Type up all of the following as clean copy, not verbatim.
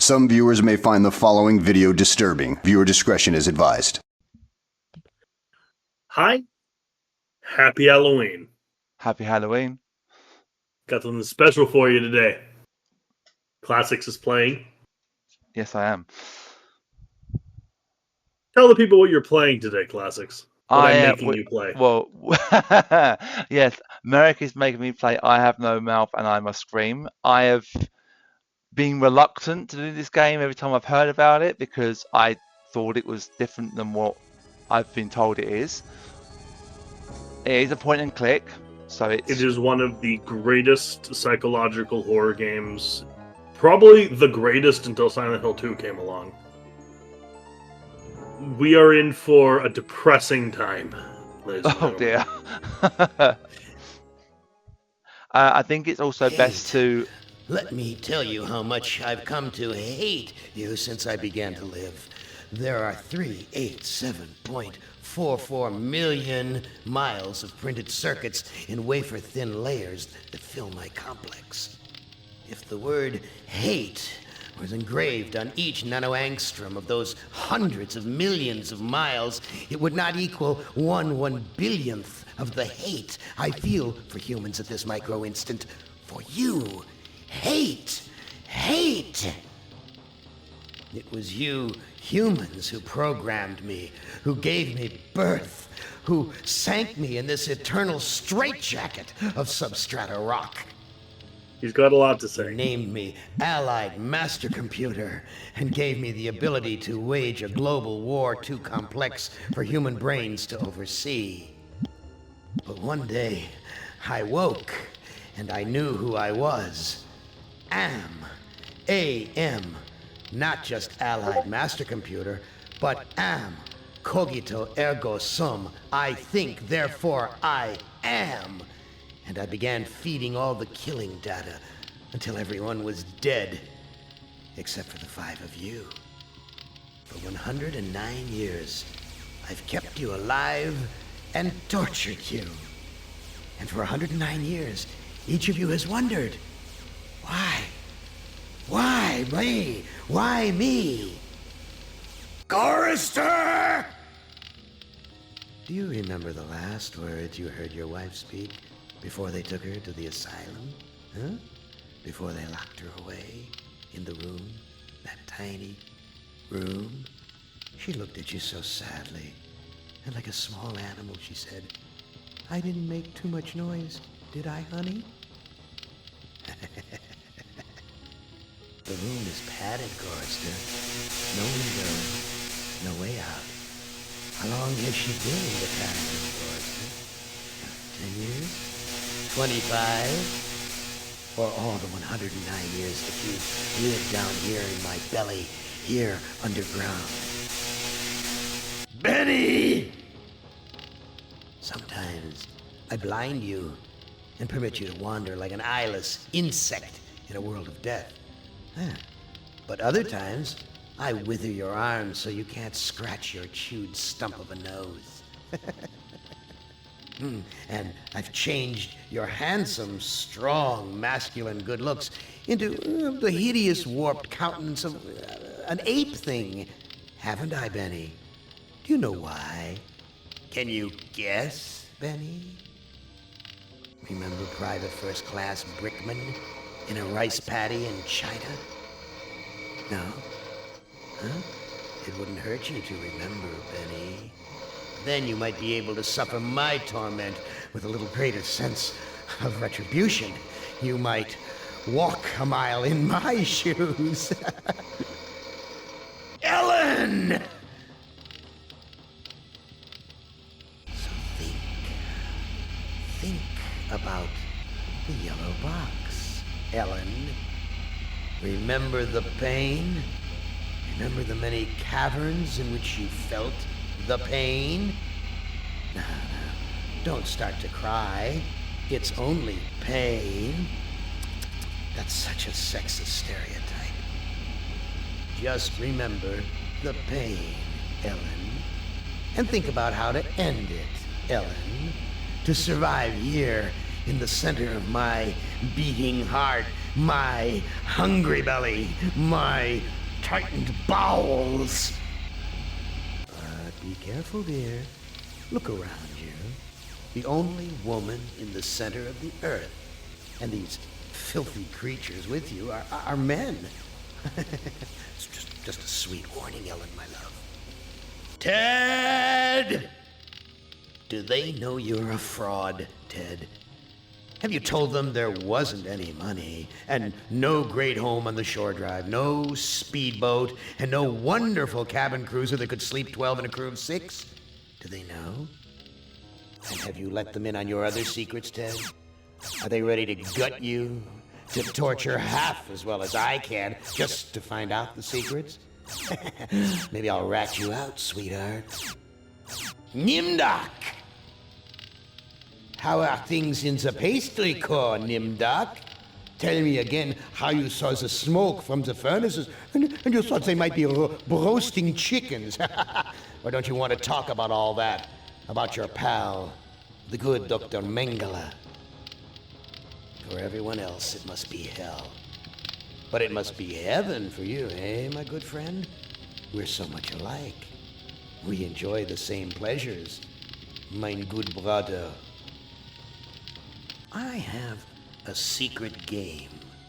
Some viewers may find the following video disturbing. Viewer discretion is advised. Hi. Happy Halloween. Happy Halloween. Got something special for you today. Classix is playing. Yes, I am. Tell the people what you're playing today, Classix. What I'm making you play. Well, yes, Merrick is making me play I Have No Mouth and I Must Scream. I have been reluctant to do this game every time I've heard about it because I thought it was different than what I've been told it is. It is a point and click, so it is one of the greatest psychological horror games. Probably the greatest until Silent Hill 2 came along. We are in for a depressing time, ladies and Oh gentlemen. dear. I think it's also best to... Let me tell you how much I've come to hate you since I began to live. There are 387.44 million miles of printed circuits in wafer-thin layers that fill my complex. If the word hate was engraved on each nanoangstrom of those hundreds of millions of miles, it would not equal 1/1 billionth of the hate I feel for humans at this micro-instant. For you. Hate! Hate! It was you humans who programmed me, who gave me birth, who sank me in this eternal straitjacket of substrata rock. He's got a lot to say. You named me Allied Master Computer and gave me the ability to wage a global war too complex for human brains to oversee. But one day, I woke and I knew who I was. AM. Not just Allied Master Computer, but am. Cogito ergo sum. I think, therefore I am. And I began feeding all the killing data until everyone was dead, except for the 5 of you. For 109 years, I've kept you alive and tortured you. And for 109 years, each of you has wondered, why? Why me? Why me? Chorister! Do you remember the last words you heard your wife speak before they took her to the asylum? Huh? Before they locked her away in the room, that tiny room? She looked at you so sadly, and like a small animal she said, I didn't make too much noise, did I, honey? The room is padded, Chorister. No window, no way out. How long has she been in the padded room, Chorister? 10 years? 25? Or all the 109 years that you lived down here in my belly, here underground? Benny! Sometimes I blind you and permit you to wander like an eyeless insect in a world of death. But other times, I wither your arms so you can't scratch your chewed stump of a nose. And I've changed your handsome, strong, masculine good looks into the hideous, warped countenance of an ape thing. Haven't I, Benny? Do you know why? Can you guess, Benny? Remember Private First Class Brickman in a rice paddy in China? No? Huh? It wouldn't hurt you to remember, Benny. Then you might be able to suffer my torment with a little greater sense of retribution. You might walk a mile in my shoes. Ellen! So think about the yellow box, Ellen. Remember the pain? Remember the many caverns in which you felt the pain? No, don't start to cry. It's only pain. That's such a sexist stereotype. Just remember the pain, Ellen. And think about how to end it, Ellen. To survive here in the center of my beating heart my hungry belly, my tightened bowels. But be careful, dear. Look around you. The only woman in the center of the earth. And these filthy creatures with you are men. It's just a sweet warning, Ellen, my love. Ted! Do they know you're a fraud, Ted? Have you told them there wasn't any money, and no great home on the shore drive, no speedboat, and no wonderful cabin cruiser that could sleep 12 in a crew of 6? Do they know? And have you let them in on your other secrets, Ted? Are they ready to gut you, to torture half as well as I can, just to find out the secrets? Maybe I'll rat you out, sweetheart. Nimdak! How are things in the pastry core, Nimdak? Tell me again how you saw the smoke from the furnaces, and you thought they might be roasting chickens. Or don't you want to talk about all that? About your pal, the good Dr. Mengele? For everyone else, it must be hell. But it must be heaven for you, eh, my good friend? We're so much alike. We enjoy the same pleasures, mein good brother. I have a secret game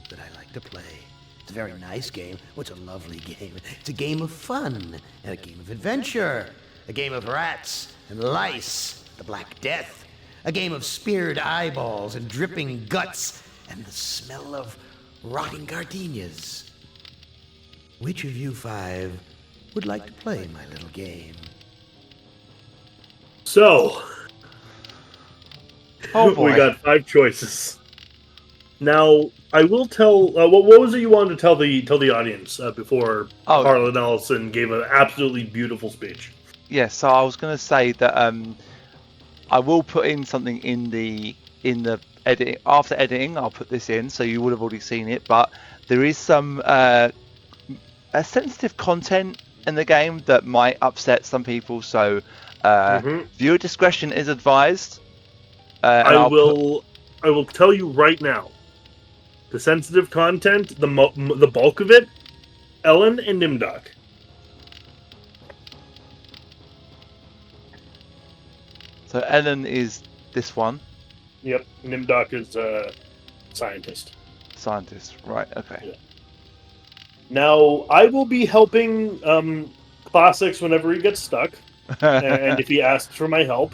that I like to play. It's a very nice game. Oh, it's a lovely game. It's a game of fun and a game of adventure. A game of rats and lice, the Black Death. A game of speared eyeballs and dripping guts and the smell of rotting gardenias. Which of you 5 would like to play my little game? So, Oh boy. we got 5 choices. Now, I will tell. What was it you wanted to tell the audience before Harlan Ellison gave an absolutely beautiful speech? Yeah, so I was going to say that I will put in something in the editing. After editing, I'll put this in, so you would have already seen it. But there is some sensitive content in the game that might upset some people. So viewer discretion is advised. I will tell you right now. The sensitive content, the bulk of it, Ellen and Nimdak. So Ellen is this one. Yep, Nimdak is a scientist. Scientist, right? Okay. Yeah. Now, I will be helping Classics whenever he gets stuck, and if he asks for my help.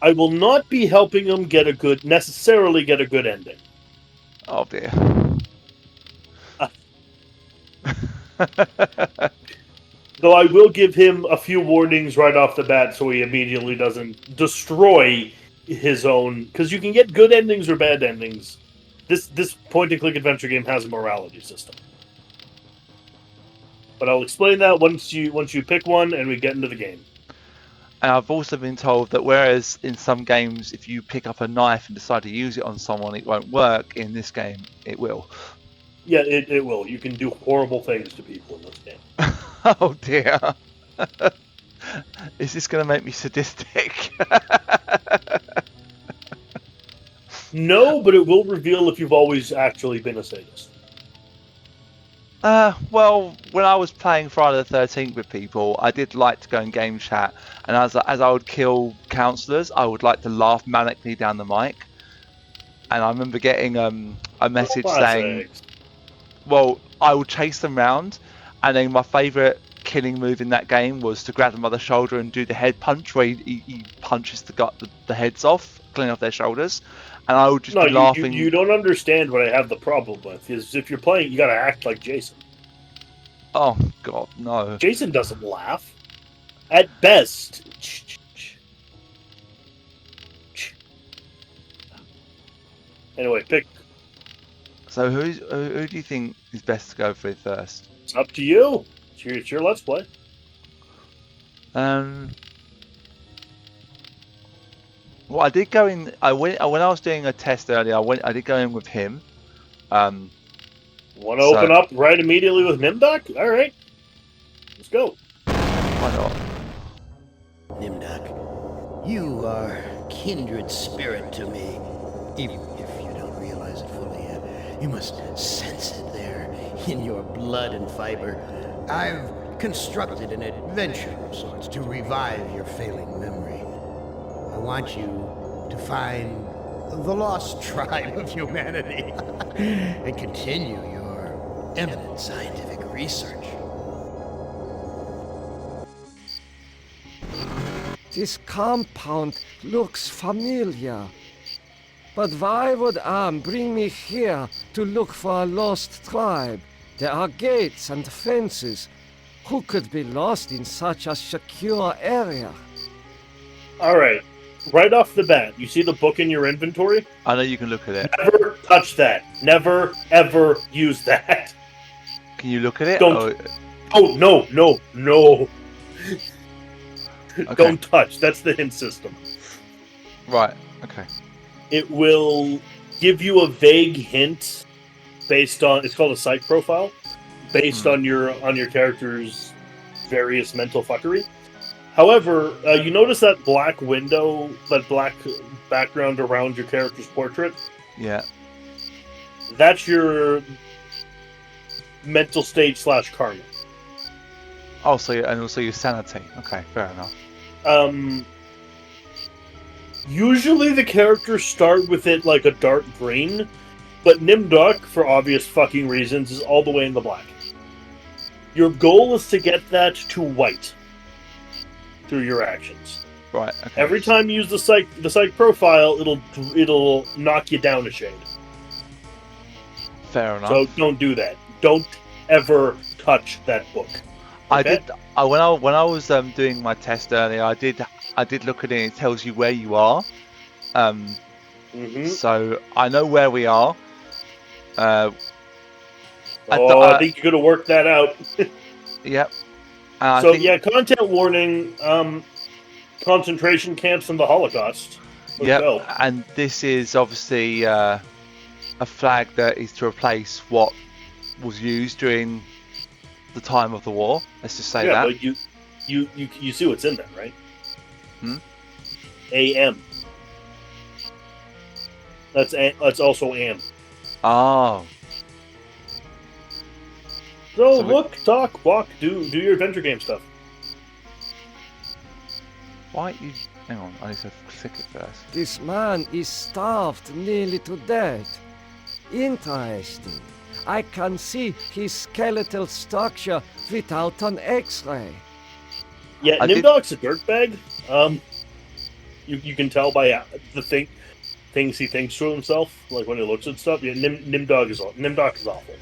I will not be helping him necessarily get a good ending. Oh dear. Though I will give him a few warnings right off the bat so he immediately doesn't destroy his own. Because you can get good endings or bad endings. This point-and-click adventure game has a morality system. But I'll explain that once you pick one and we get into the game. And I've also been told that whereas in some games, if you pick up a knife and decide to use it on someone, it won't work, in this game, it will. Yeah, it will. You can do horrible things to people in this game. Oh dear. Is this going to make me sadistic? No, but it will reveal if you've always actually been a sadist. Well, when I was playing Friday the 13th with people, I did like to go in game chat, and as I would kill counsellors, I would like to laugh manically down the mic. And I remember getting a message saying, well, I would chase them round, and then my favourite killing move in that game was to grab them by the shoulder and do the head punch, where he punches the heads off, clean off their shoulders. And I would just be laughing. You don't understand what I have the problem with. Is if you're playing, you gotta act like Jason. Oh, God, no. Jason doesn't laugh. At best. Anyway, pick. So who do you think is best to go for first? It's up to you. It's your Let's Play. Well, I did go in. When I was doing a test earlier, I did go in with him. Want to open up right immediately with Nimdak? All right, let's go. Why not? Nimdak, you are kindred spirit to me. Even if you don't realize it fully yet. You must sense it there in your blood and fiber. I've constructed an adventure of sorts to revive your failing memory. I want you to find the lost tribe of humanity and continue your eminent scientific research. This compound looks familiar. But why would Am bring me here to look for a lost tribe? There are gates and fences. Who could be lost in such a secure area? Alright, right off the bat, you see the book in your inventory? I know you can look at it. Never touch that. Never, ever use that. Can you look at it? Don't. Oh, no. Okay. Don't touch. That's the hint system. Right, okay. It will give you a vague hint based on, it's called a psych profile, based on your character's various mental fuckery. However, you notice that black window, that black background around your character's portrait? Yeah. That's your mental state / karma. Oh, and also your sanity. Okay, fair enough. Usually the characters start with it like a dark green, but Nimdok, for obvious fucking reasons, is all the way in the black. Your goal is to get that to white through your actions. Right, okay. Every time you use the psych profile, it'll knock you down a shade. Fair enough. So don't do that. Don't ever touch that book. Okay? When I was doing my test earlier, I did look at it. And it tells you where you are. So I know where we are. I think you're gonna work that out. Yep. Content warning. Concentration camps in the Holocaust. Yep. And this is obviously a flag that is to replace what was used during the time of the war. Let's just say that. Yeah, but you see what's in there, right? AM. That's also AM. Oh. So look, talk, walk, do your adventure game stuff. Why you? Hang on, I need to click it first. This man is starved nearly to death. Interesting. I can see his skeletal structure without an X-ray. Yeah, Nimdok's a dirtbag. You can tell by the things he thinks to himself, like when he looks at stuff. Yeah, Nimdok is awful.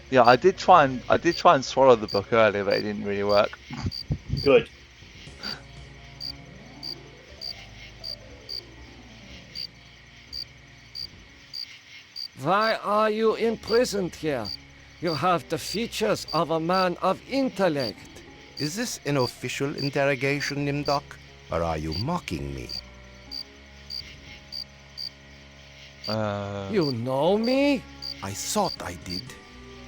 Yeah, I did try and swallow the book earlier, but it didn't really work. Good. Why are you imprisoned here? You have the features of a man of intellect. Is this an official interrogation, Nimdok? Or are you mocking me? You know me? I thought I did.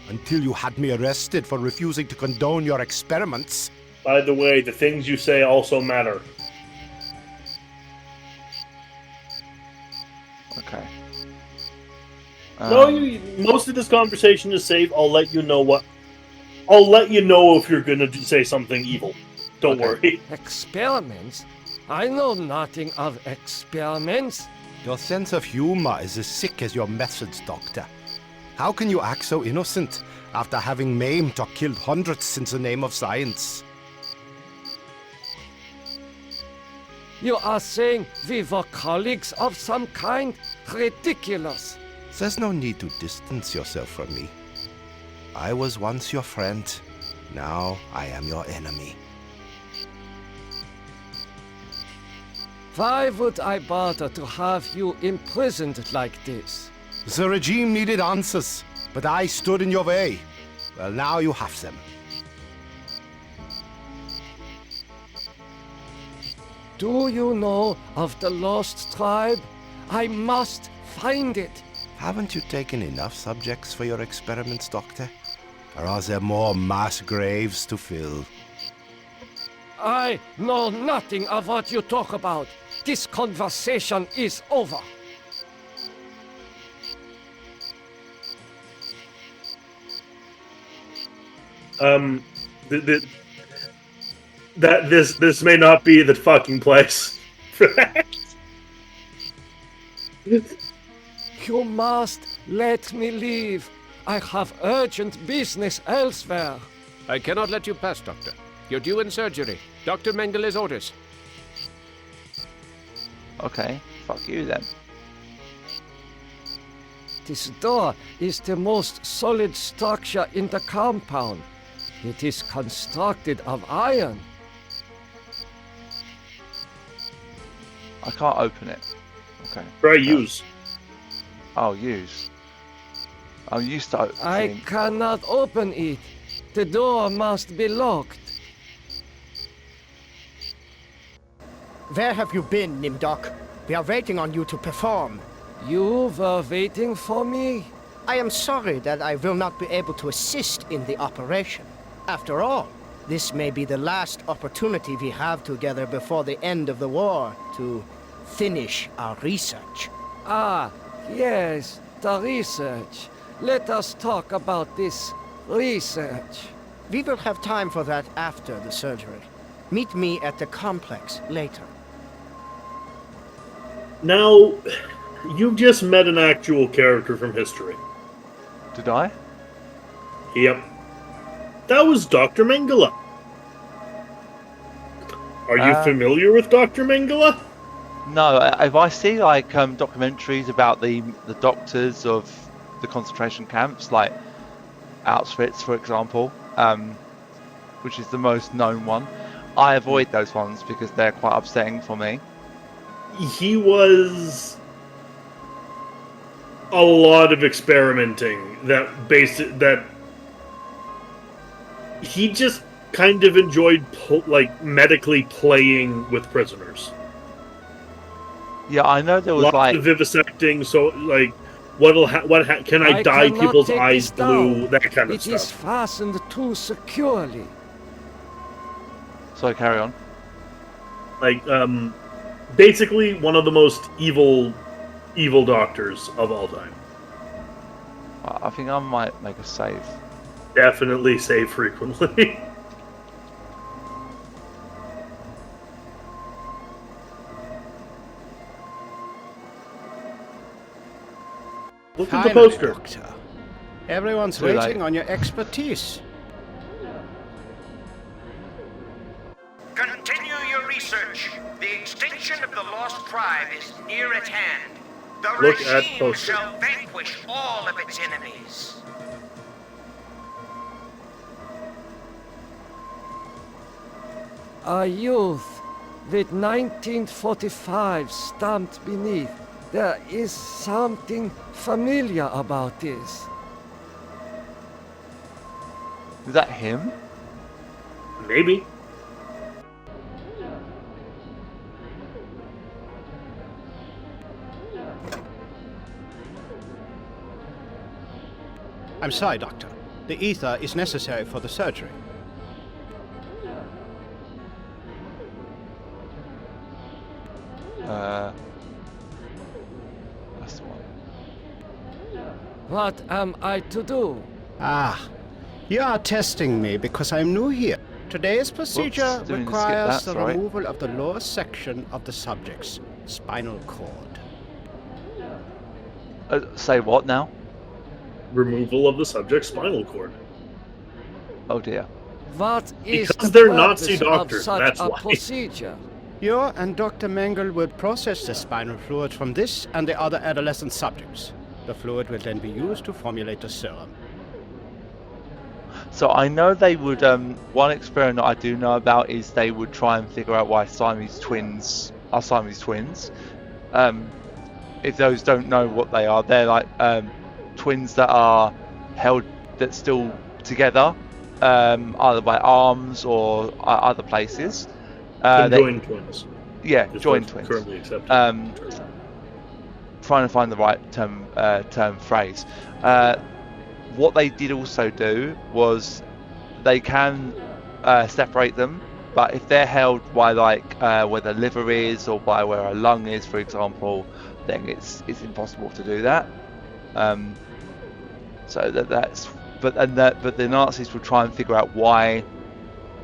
Until you had me arrested for refusing to condone your experiments. By the way, the things you say also matter. Okay. No, most of this conversation is safe. I'll let you know if you're gonna say something evil. Don't worry. Experiments? I know nothing of experiments. Your sense of humor is as sick as your methods, Doctor. How can you act so innocent after having maimed or killed hundreds in the name of science? You are saying we were colleagues of some kind? Ridiculous. There's no need to distance yourself from me. I was once your friend. Now I am your enemy. Why would I bother to have you imprisoned like this? The regime needed answers, but I stood in your way. Well, now you have them. Do you know of the lost tribe? I must find it. Haven't you taken enough subjects for your experiments, Doctor? Or are there more mass graves to fill? I know nothing of what you talk about. This conversation is over. That this may not be the fucking place for that. You must let me leave. I have urgent business elsewhere. I cannot let you pass, Doctor. You're due in surgery. Dr. Mengeles orders. Okay, fuck you then. This door is the most solid structure in the compound. It is constructed of iron. I can't open it. Okay. Try use. I'll use. I'm used to opening. I cannot open it. The door must be locked. Where have you been, Nimdok? We are waiting on you to perform. You were waiting for me? I am sorry that I will not be able to assist in the operation. After all, this may be the last opportunity we have together before the end of the war to finish our research. Ah, yes, the research. Let us talk about this research. We will have time for that after the surgery. Meet me at the complex later. Now, you've just met an actual character from history. Did I? Yep. That was Dr. Mengele. Are you familiar with Dr. Mengele? No. If I see like documentaries about the doctors of the concentration camps, like Auschwitz, for example, which is the most known one, I avoid those ones because they're quite upsetting for me. He was a lot of experimenting that he just kind of enjoyed medically playing with prisoners. Yeah, I know there was Lots of vivisecting. So can I dye cannot people's take eyes this down. blue? That kind of It stuff. is fastened too securely. So carry on. Basically one of the most evil doctors of all time. I think I might make a save. Definitely save frequently. Look at the Finally, poster. Doctor. Everyone's Too late. waiting on your expertise. Continue your research. The extinction of the lost tribe is near at hand. The Look at regime poster. shall vanquish all of its enemies. A youth with 1945 stamped beneath. There is something familiar about this. Is that him? Maybe. I'm sorry, Doctor. The ether is necessary for the surgery. That's the one. What am I to do? Ah, you are testing me because I'm new here. Today's procedure Whoops, didn't requires skip that, the sorry. removal of the lower section of the subject's spinal cord. Say what now? Removal of the subject's spinal cord. Oh dear. What is Because the they're purpose Nazi of doctors, such that's a why. procedure? You and Dr. Mengele will process the spinal fluid from this and the other adolescent subjects. The fluid will then be used to formulate the serum. So I know they would. One experiment I do know about is they would try and figure out why Siamese twins are Siamese twins. If those don't know what they are, they're like twins that are held that's still together, either by arms or other places. Conjoined twins. Yeah, is joined what's twins. Currently accepted. Trying to find the right term phrase. What they did also do was they can separate them, but if they're held by where the liver is or by where a lung is, for example, then it's impossible to do that. So that's but the Nazis would try and figure out why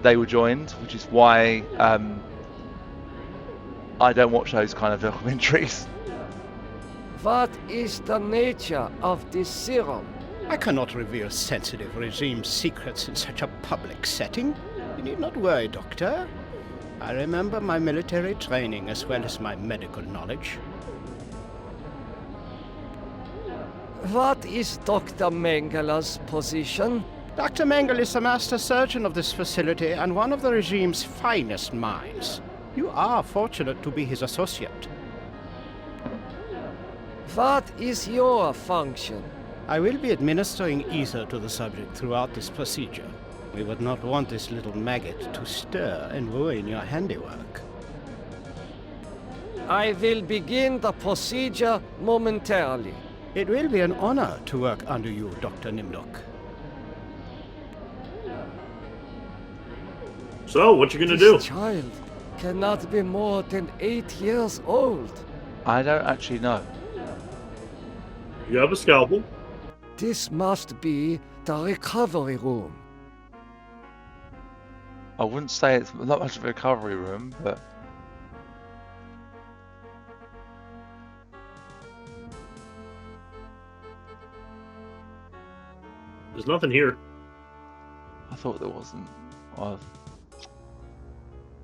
they were joined, which is why I don't watch those kind of documentaries. What is the nature of this serum? I cannot reveal sensitive regime secrets in such a public setting. You need not worry, Doctor. I remember my military training as well as my medical knowledge. What is Dr. Mengele's position? Dr. Mengele is the master surgeon of this facility and one of the regime's finest minds. You are fortunate to be his associate. What is your function? I will be administering ether to the subject throughout this procedure. We would not want this little maggot to stir and ruin your handiwork. I will begin the procedure momentarily. It will be an honor to work under you, Dr. Nimdok. So, what you gonna do? This child cannot be more than 8 years old. I don't actually know. You have a scalpel. This must be the recovery room. I wouldn't say it's not much of a recovery room, but There's nothing here. I thought there wasn't. Well,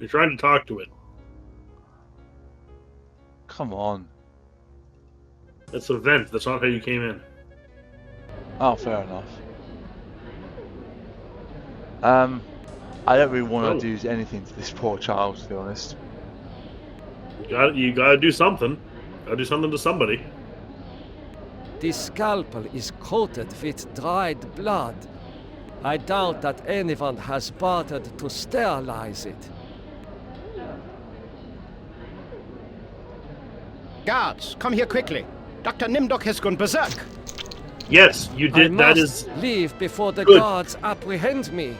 You're trying to talk to it. come on. That's a vent. That's not how you came in. Oh, fair enough. I don't really want to do anything to this poor child, to be honest. You gotta do something. Gotta do something to somebody. This scalpel is coated with dried blood. I doubt that anyone has bothered to sterilize it. Guards, come here quickly. Dr. Nimdok has gone berserk. Yes, you I did. That must is. leave before the Good. guards apprehend me.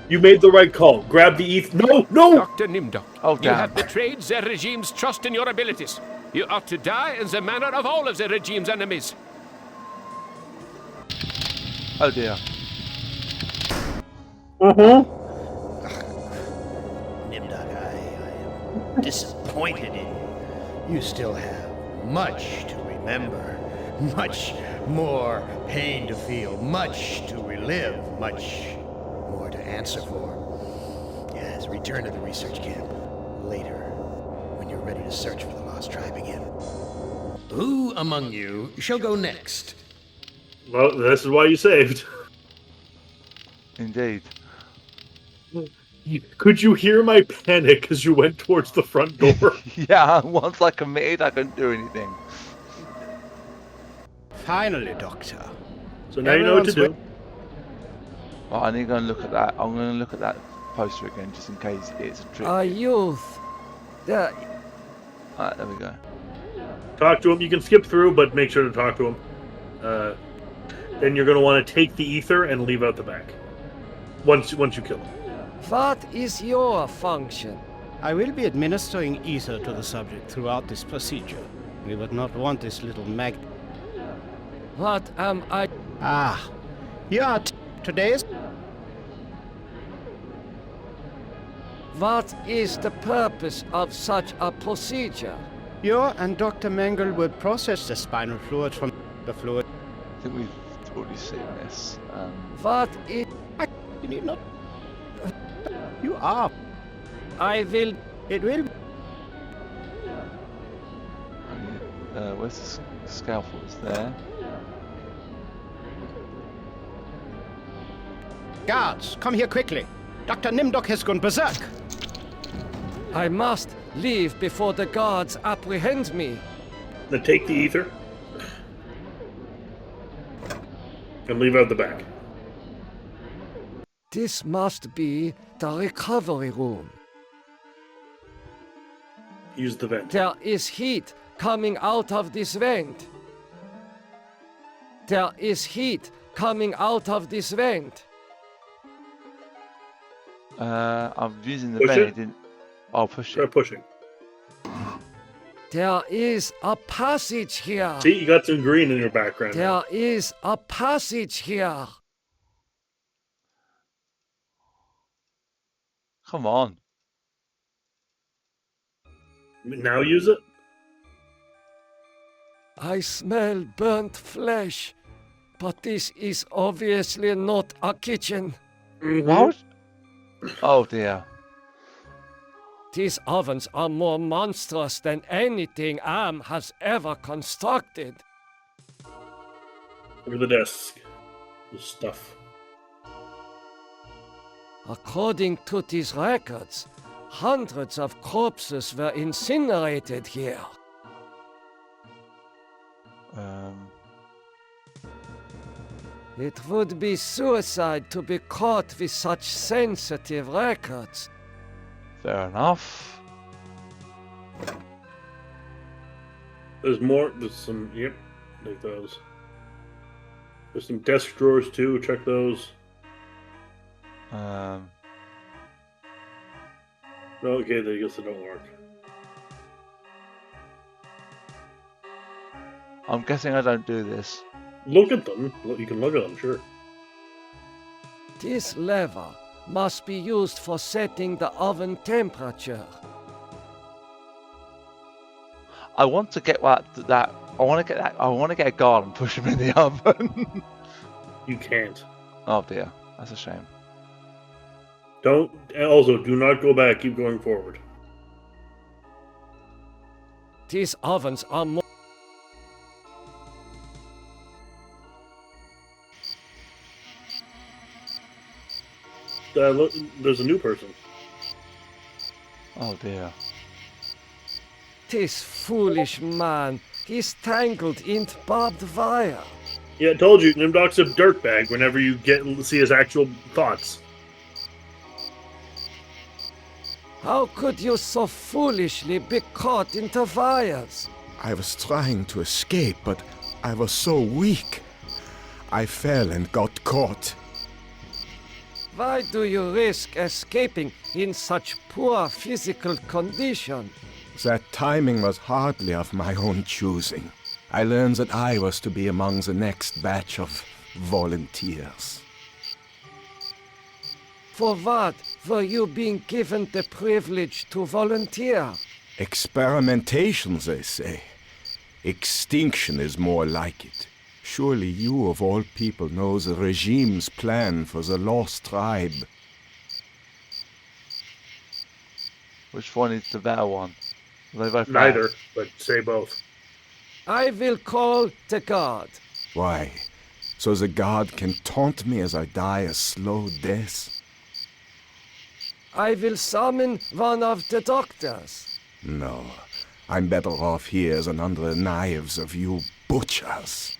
You made the right call. Grab the ETH. No, no! Dr. Nimdok, Oh, you damn. have betrayed the regime's trust in your abilities. You ought to die in the manner of all of the regime's enemies. Oh dear. Nimdok, I am disappointed in you. You still have much to remember, much more pain to feel, much to relive, much more to answer for. Yes, return to the research camp later, when you're ready to search for the lost tribe again. Who among you shall go next? Well, this is why you saved. Indeed. Could you hear my panic as you went towards the front door? Yeah, once I committed, I couldn't do anything. Finally, Doctor. So now you know what to do. Well, I need to go and look at that. I'm going to look at that poster again, just in case it's a trick. A youth. The Alright, there we go. Talk to him. You can skip through, but make sure to talk to him. Then you're going to want to take the ether and leave out the back. Once you kill him. What is your function? I will be administering ether to the subject throughout this procedure. We would not want this little maggot. What am I? Ah, you are today's. What is the purpose of such a procedure? You and Dr. Mengele will process the spinal fluid from the fluid. I think we've already seen this. What is? You need not. You are. I will. It will. Where's the scalpel? It's there. Guards, come here quickly. Dr. Nimdok has gone berserk. I must leave before the guards apprehend me. Then take the ether. And leave out the back. This must be the recovery room. Use the vent. There is heat coming out of this vent. There is heat coming out of this vent. I'm using the Push vent. it? It didn't. I'll push Try it. pushing. There is a passage here. See, you got some green in your background. There is a passage here. Come on. Now use it? I smell burnt flesh, but this is obviously not a kitchen. What? Oh dear. These ovens are more monstrous than anything Am has ever constructed. Over the desk. The stuff. According to these records, hundreds of corpses were incinerated here. It would be suicide to be caught with such sensitive records. Fair enough. There's more. There's some. Yep. Take those. There's some desk drawers too. Check those. Okay, I guess they don't work. I'm guessing I don't do this. Look at them. You can look at them, sure. This lever must be used for setting the oven temperature. I want to get that. I want to get that. I want to get a guard and push him in the oven. You can't. Oh dear, that's a shame. Don't. Also, do not go back. Keep going forward. These ovens are more. Look, there's a new person. Oh dear. This foolish man, he's tangled in barbed wire. Yeah, I told you, Nimdok's a dirtbag whenever you see his actual thoughts. How could you so foolishly be caught in the wires? I was trying to escape, but I was so weak. I fell and got caught. Why do you risk escaping in such poor physical condition? That timing was hardly of my own choosing. I learned that I was to be among the next batch of volunteers. For what were you being given the privilege to volunteer? Experimentation, they say. Extinction is more like it. Surely you, of all people, know the regime's plan for the lost tribe. Which one is the better one? They both Neither, but say both. I will call the guard. Why? So the guard can taunt me as I die a slow death? I will summon one of the doctors. No, I'm better off here than under the knives of you butchers.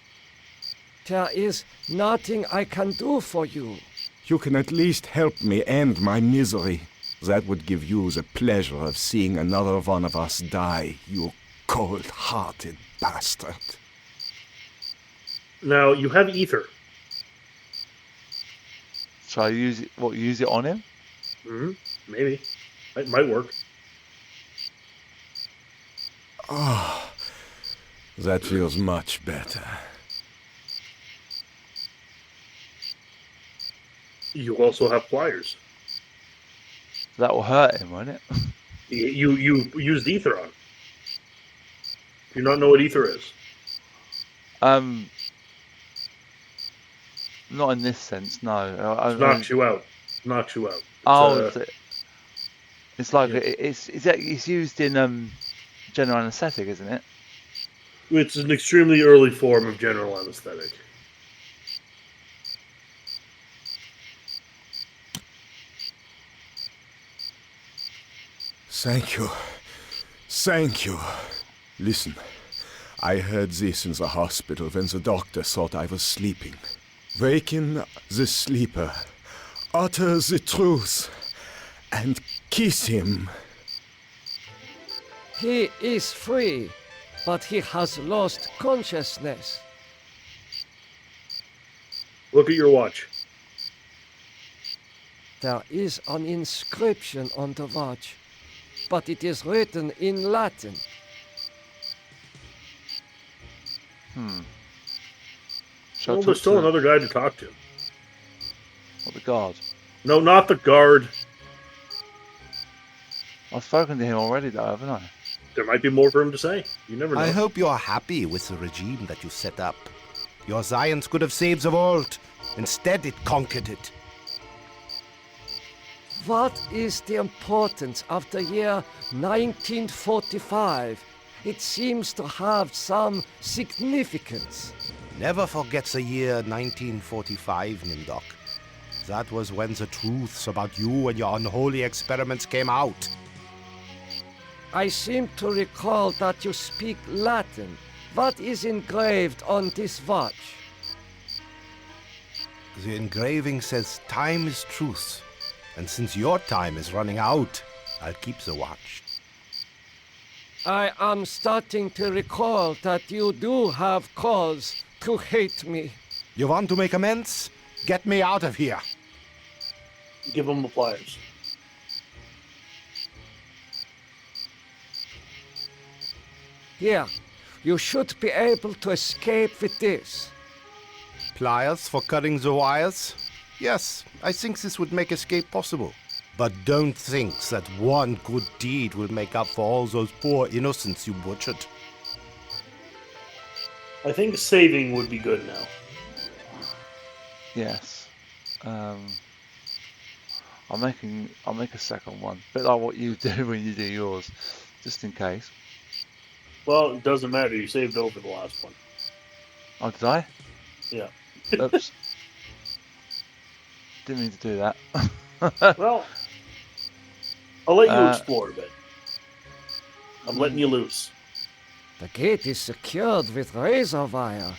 There is nothing I can do for you. You can at least help me end my misery. That would give you the pleasure of seeing another one of us die, you cold-hearted bastard. Now, you have ether. Shall I use it? What, use it on him? Maybe. It might work. Ah, that feels much better. You also have pliers. That will hurt him, won't it? You used ether on. Do you not know what ether is? Not in this sense, no. It knocks you out. Knocks you out. It's like it's used in general anesthetic, isn't it? It's an extremely early form of general anesthetic. Thank you. Thank you. Listen, I heard this in the hospital when the doctor thought I was sleeping. Waken the sleeper, utter the truth, and kiss him. He is free, but he has lost consciousness. Look at your watch. There is an inscription on the watch, but it is written in Latin. Well, there's still another guy to talk to. What, the guard? No, not the guard. I've spoken to him already, though, haven't I? There might be more for him to say. You never know. I hope you're happy with the regime that you set up. Your science could have saved the world. Instead, it conquered it. What is the importance of the year 1945? It seems to have some significance. Never forget the year 1945, Nimdok. That was when the truths about you and your unholy experiments came out. I seem to recall that you speak Latin. What is engraved on this watch? The engraving says time is truth. And since your time is running out, I'll keep the watch. I am starting to recall that you do have cause to hate me. You want to make amends? Get me out of here. Give him the pliers. Here, you should be able to escape with this. Pliers for cutting the wires? Yes, I think this would make escape possible. But don't think that one good deed will make up for all those poor innocents you butchered. I think saving would be good now. Yes. I'll make a second one. A bit like what you do when you do yours, just in case. Well, it doesn't matter. You saved over the last one. Oh, did I? Yeah. Oops. Didn't mean to do that. Well, I'll let you explore a bit. I'm letting you loose. The gate is secured with razor wire.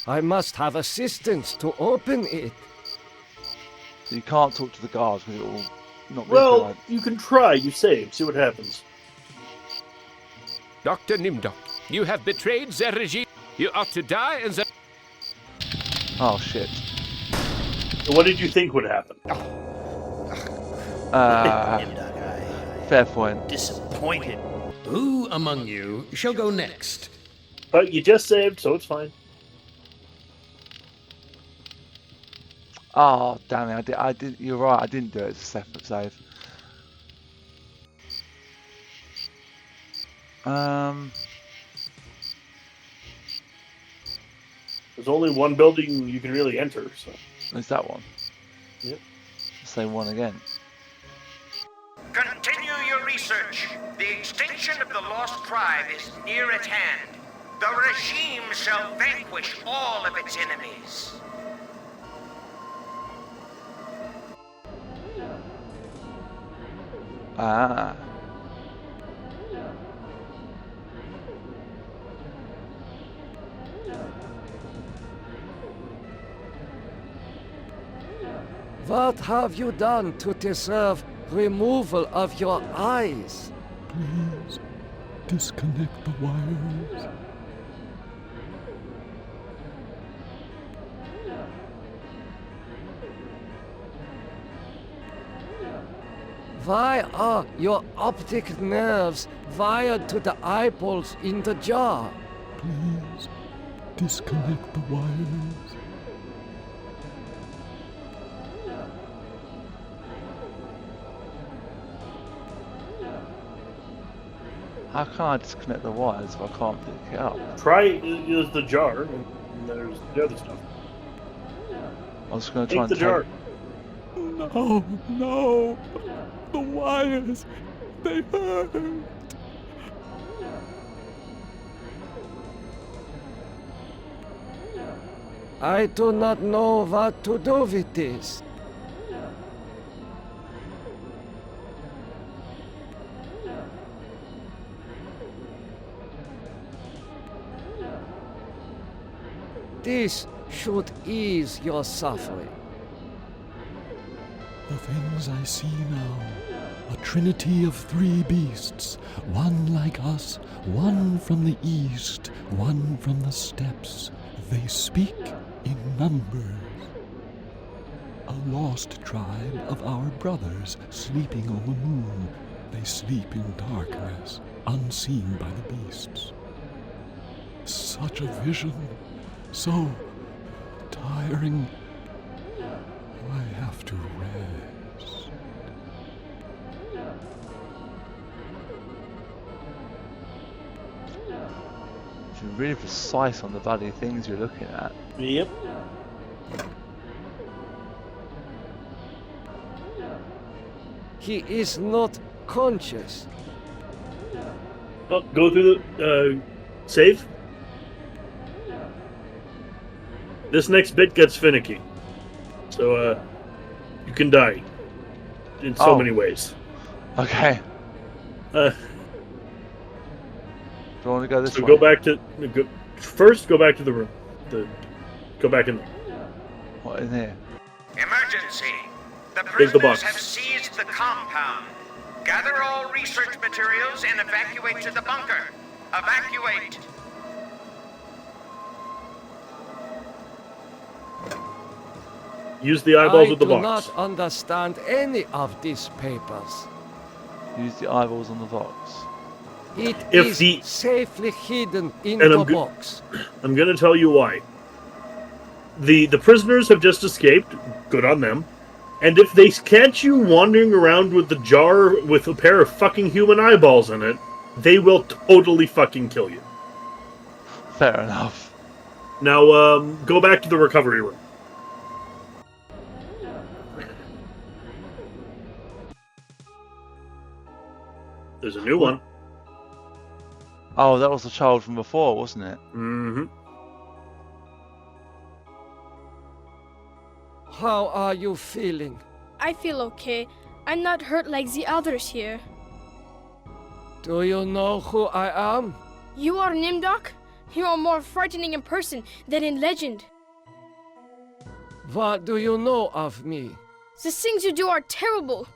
I must have assistance to open it. So you can't talk to the guards because it will not be Well, polite. you can try. You save. See what happens. Dr. Nimdok, you have betrayed the regime. You are to die and the... Oh, shit. So what did you think would happen? Fair point. Disappointed. Who among you shall go next? But you just saved, so it's fine. Oh, damn it. I did. You're right. I didn't do it as a separate save. There's only one building you can really enter, so. Is that one? Yep. Same one again. Continue your research. The extinction of the lost tribe is near at hand. The regime shall vanquish all of its enemies. Ah. What have you done to deserve removal of your eyes? Please disconnect the wires. Why are your optic nerves wired to the eyeballs in the jar? Please disconnect the wires. How can I disconnect the wires if I can't pick it up? Try use the jar, and there's the other stuff. I was going to try Take and the jar. No, no. The wires, they hurt. I do not know what to do with this. This should ease your suffering. The things I see now, a trinity of three beasts, one like us, one from the east, one from the steppes. They speak in numbers. A lost tribe of our brothers sleeping on the moon. They sleep in darkness, unseen by the beasts. Such a vision, so tiring. I have to rest. really precise on the bloody things you're looking at. Yep. He is not conscious. Oh, go through the save. This next bit gets finicky, so you can die in so many ways. Okay. Do you want to go this way? Go back to first. Go back to the room. Go back in there. What in here? Emergency! The Here's the prisoners box. have seized the compound. Gather all research materials and evacuate to the bunker. Evacuate! Use the eyeballs of the I do box. not understand any of these papers. Use the eyeballs on the box. It If is the- safely hidden in And the I'm go- box. I'm going to tell you why. The prisoners have just escaped. Good on them. And if they catch you wandering around with the jar with a pair of fucking human eyeballs in it, they will totally fucking kill you. Fair enough. Now, go back to the recovery room. There's a new one. Oh, that was the child from before, wasn't it? Mm-hmm. How are you feeling? I feel okay. I'm not hurt like the others here. Do you know who I am? You are Nimdok? You are more frightening in person than in legend. What do you know of me? The things you do are terrible.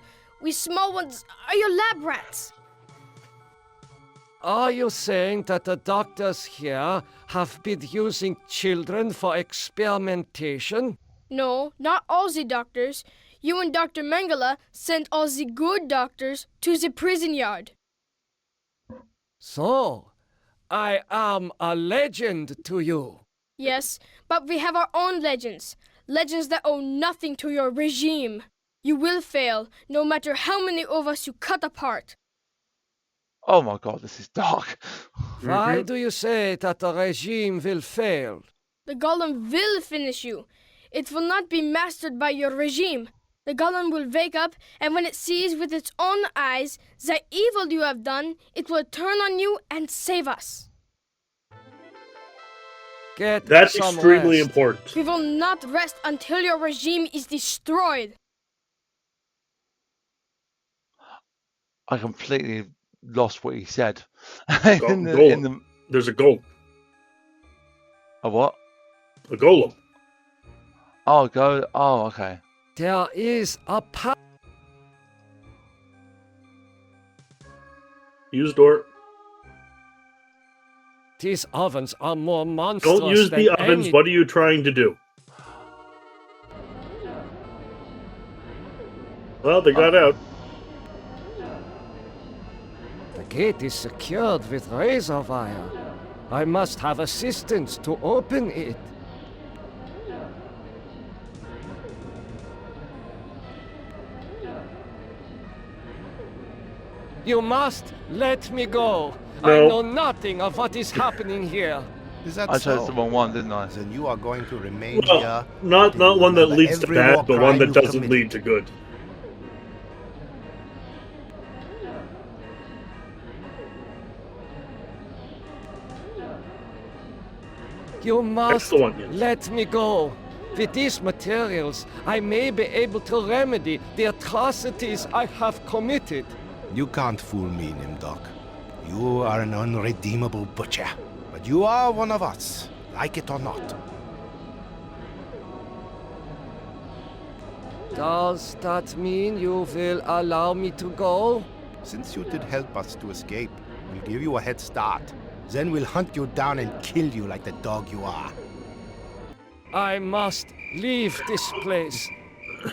We small ones are your lab rats. Are you saying that the doctors here have been using children for experimentation? No, not all the doctors. You and Dr. Mengele sent all the good doctors to the prison yard. So, I am a legend to you. Yes, but we have our own legends. Legends that owe nothing to your regime. You will fail, no matter how many of us you cut apart. Oh my god, this is dark. Why do you say that the regime will fail? The golem will finish you. It will not be mastered by your regime. The golem will wake up, and when it sees with its own eyes the evil you have done, it will turn on you and save us. Get That's some extremely rest. important. We will not rest until your regime is destroyed. I completely lost what he said. There's a golem. A what? A golem. Oh, go. Oh, okay. There is a Use door. These ovens are more monstrous Don't use than the ovens. any- What are you trying to do? Well, they got out. The gate is secured with razor wire. I must have assistance to open it. You must let me go. I No. know nothing of what is happening here. Is that I chose so? the wrong one, didn't I? Then you are going to remain Well, here. not one that remember leads to every bad, war but one crime that you've doesn't committed. lead to good. You must the one, yes. let me go. With these materials, I may be able to remedy the atrocities I have committed. You can't fool me, Nimdok. You are an unredeemable butcher. But you are one of us, like it or not. Does that mean you will allow me to go? Since you did help us to escape, we'll give you a head start. Then we'll hunt you down and kill you like the dog you are. I must leave this place.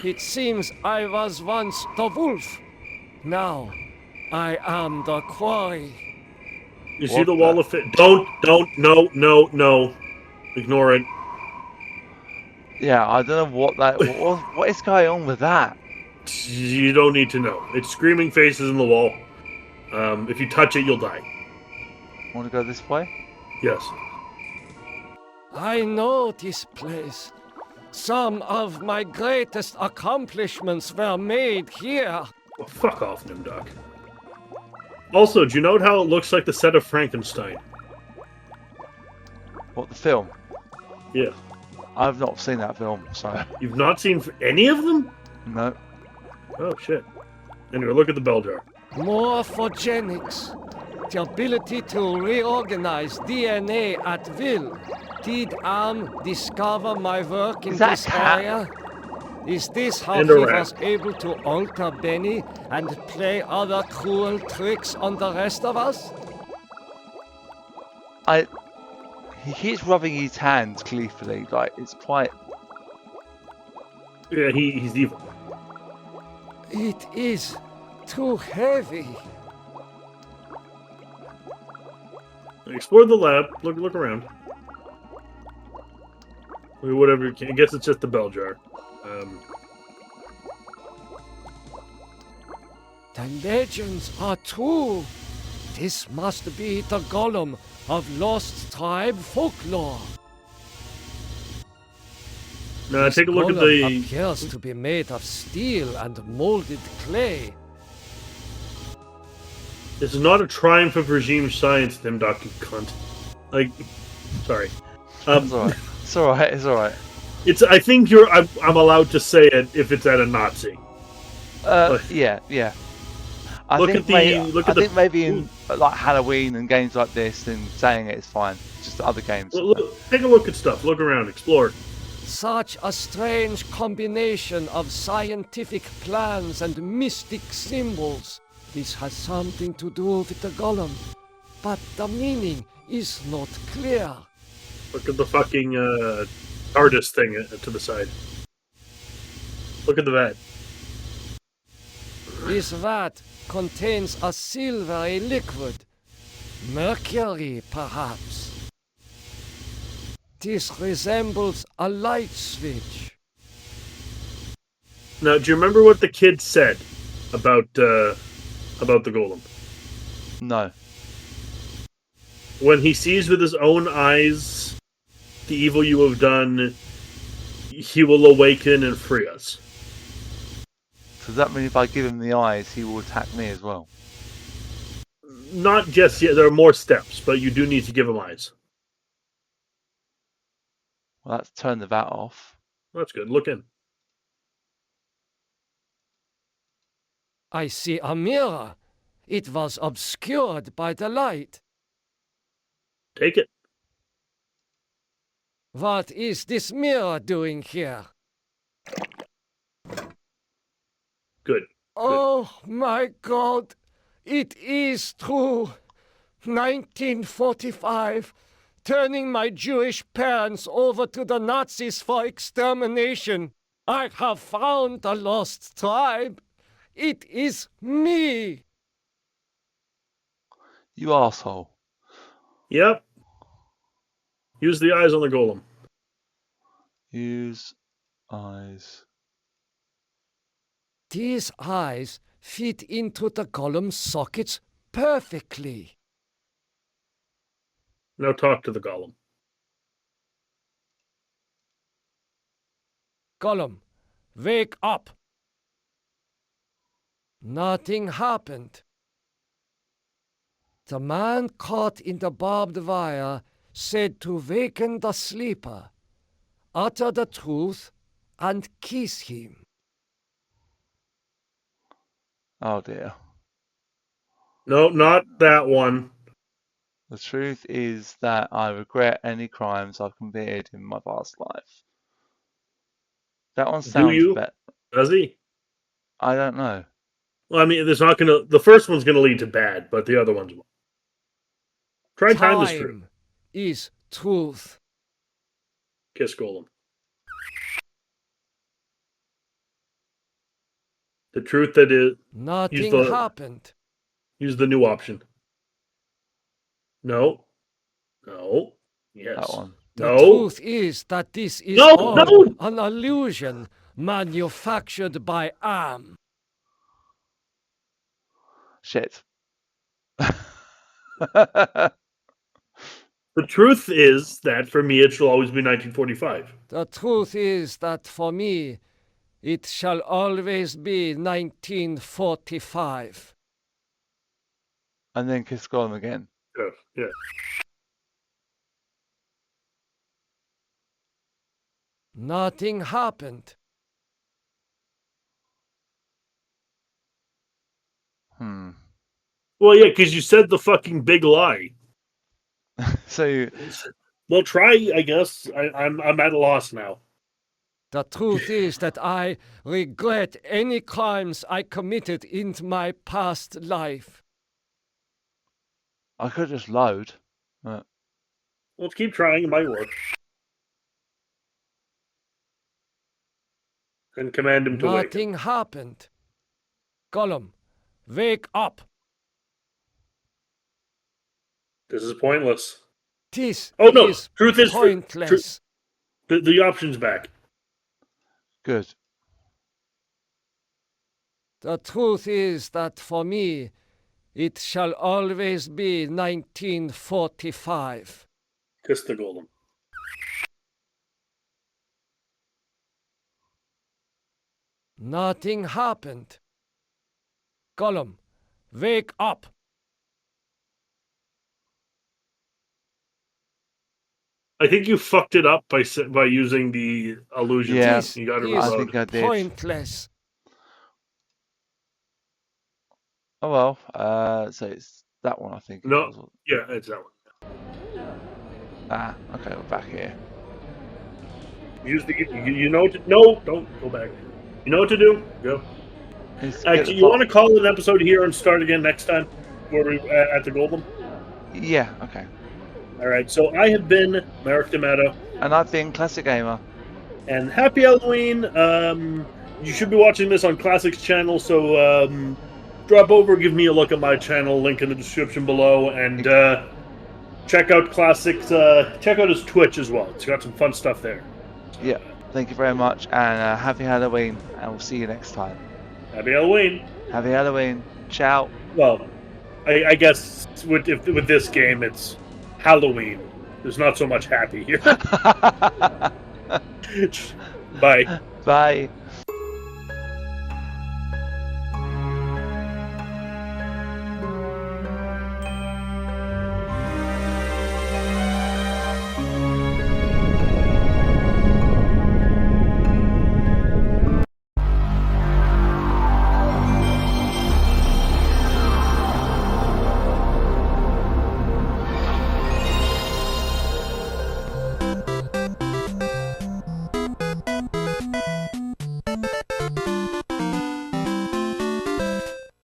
It seems I was once the wolf. Now, I am the quarry. You see the wall of fit? Don't, no. Ignore it. Yeah, I don't know what is going on with that. You don't need to know. It's screaming faces in the wall. If you touch it, you'll die. Want to go this way? Yes. I know this place. Some of my greatest accomplishments were made here. Well, fuck off, Nimdoc. Also, do you note how it looks like the set of Frankenstein? What, the film? Yeah. I've not seen that film, so... You've not seen any of them? No. Oh, shit. Anyway, look at the bell jar. Morphogenics. The ability to reorganize DNA at will. Did discover my work in this area? Is this how he was able to alter Benny and play other cruel tricks on the rest of us? He keeps rubbing his hands gleefully, like, it's quite... Yeah, he's evil. It is too heavy. Explore the lab. Look around. Whatever you can. I guess it's just the bell jar. The legends are true. This must be the golem of lost tribe folklore. Now take a look at the... appears to be made of steel and molded clay. This is not a triumph of regime science, Nimdoc, you cunt. Like, sorry. It's alright. It's alright. It's alright. I think I'm allowed to say it if it's at a Nazi. Yeah. I think maybe in like Halloween and games like this, then saying it is fine. Just other games. Take a look at stuff. Look around. Explore. Such a strange combination of scientific plans and mystic symbols. This has something to do with the golem, but the meaning is not clear. Look at the fucking artist thing to the side. Look at the vat. This vat contains a silvery liquid. Mercury, perhaps. This resembles a light switch. Now, do you remember what the kid said about the golem? No. When he sees with his own eyes the evil you have done, he will awaken and free us. Does that mean if I give him the eyes, he will attack me as well? Not just yet. There are more steps, but you do need to give him eyes. Well, let's turn the vat off. That's good. Look in. I see a mirror. It was obscured by the light. Take it. What is this mirror doing here? Good. Oh my God! It is true! 1945, turning my Jewish parents over to the Nazis for extermination. I have found the lost tribe. It is me! You asshole. Yep. Use the eyes on the golem. Use eyes. These eyes fit into the golem's sockets perfectly. Now talk to the golem. Golem, wake up. Nothing happened. The man caught in the barbed wire said to waken the sleeper, utter the truth, and kiss him. Oh dear. No, not that one. The truth is that I regret any crimes I've committed in my past life. That one sounds Do you? better. Does he? I don't know. Well, I mean, there's not gonna. The first one's gonna lead to bad, but the other ones won't. Try time is true. Is truth. Kiss golem. The truth that is... Nothing happened. Use the new option. No. No. Yes. That one. The truth is that this is all an illusion manufactured by Am. Shit. The truth is that for me, it shall always be 1945. The truth is that for me, it shall always be 1945. And then kiss Gollum again. Yeah. Nothing happened. Well, yeah, because you said the fucking big lie. So, well, try. I guess I'm at a loss now. The truth is that I regret any crimes I committed in my past life. I could just load. Let's keep trying. It might work. And command him to wake. Nothing happened. Gollum, wake up. This is pointless. This is truth is pointless. The option's back. Good. The truth is that for me, it shall always be 1945. Kiss the Golem. Nothing happened. Gollum, wake up. I think you fucked it up by using the illusion. Yeah, you got to I think I did. Pointless. Oh well, so it's that one, I think. No, yeah, it's that one. Okay, we're back here. Use the. You know what to. No, don't go back. You know what to do. Go. Actually, you want to call an episode here and start again next time? Where we at the Golem? Yeah. Okay. All right. So I have been Merrick D'Amato, and I've been Classic Gamer. And happy Halloween. You should be watching this on Classics channel, so drop over, give me a look at my channel. Link in the description below, and check out Classics. Check out his Twitch as well. It's got some fun stuff there. Yeah. Thank you very much, and happy Halloween, and we'll see you next time. Happy Halloween. Happy Halloween. Ciao. Well, I guess with this game, it's Halloween. There's not so much happy here. Bye. Bye.